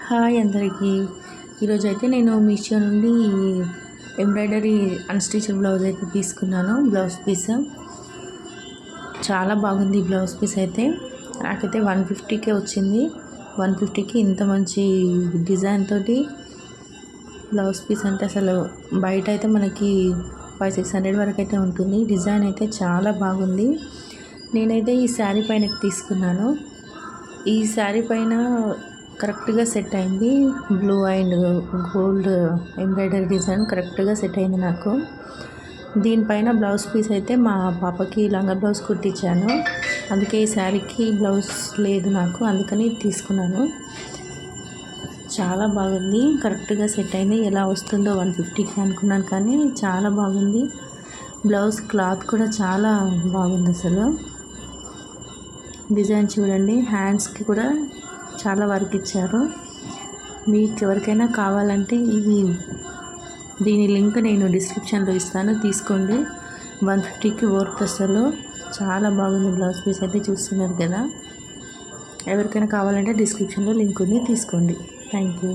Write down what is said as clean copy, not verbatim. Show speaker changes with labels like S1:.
S1: Hi అందరికీ. ఈరోజైతే నేను మీషో నుండి ఎంబ్రాయిడరీ అన్‌స్టిచ్డ్ బ్లౌజ్ అయితే తీసుకున్నాను. బ్లౌజ్ పీస్ చాలా బాగుంది. ఈ బ్లౌజ్ పీస్ అయితే నాకైతే 150కే వచ్చింది. 150కి ఇంత మంచి డిజైన్ తోటి బ్లౌజ్ పీస్ అంటే అసలు బయట అయితే మనకి 500-600 వరకు అయితే ఉంటుంది. డిజైన్ అయితే చాలా బాగుంది. నేనైతే ఈ శారీ పైన తీసుకున్నాను. ఈ శారీ పైన కరెక్ట్గా సెట్ అయింది. Blue and gold embroidery design కరెక్ట్గా సెట్ అయింది నాకు. దీనిపైన బ్లౌజ్ పీస్ అయితే మా పాపకి లంగా బ్లౌజ్ కుట్టించాను. అందుకే ఈ శారీకి బ్లౌజ్ లేదు నాకు, అందుకని తీసుకున్నాను. చాలా బాగుంది, కరెక్ట్గా సెట్ అయింది. ఎలా వస్తుందో 150కి అనుకున్నాను, కానీ చాలా బాగుంది. బ్లౌజ్ క్లాత్ కూడా చాలా బాగుంది. అసలు డిజైన్ చూడండి, హ్యాండ్స్కి కూడా చాలా వర్క్ ఇచ్చారు. మీకు ఎవరికైనా కావాలంటే దీని లింక్ నేను డిస్క్రిప్షన్లో ఇస్తాను, తీసుకోండి. 150కి వర్త్. అసలు చాలా బాగుంది. బ్లౌజ్ పీస్ అయితే చూస్తున్నారు కదా. ఎవరికైనా కావాలంటే డిస్క్రిప్షన్లో లింక్ ఉంది, తీసుకోండి. Thank you.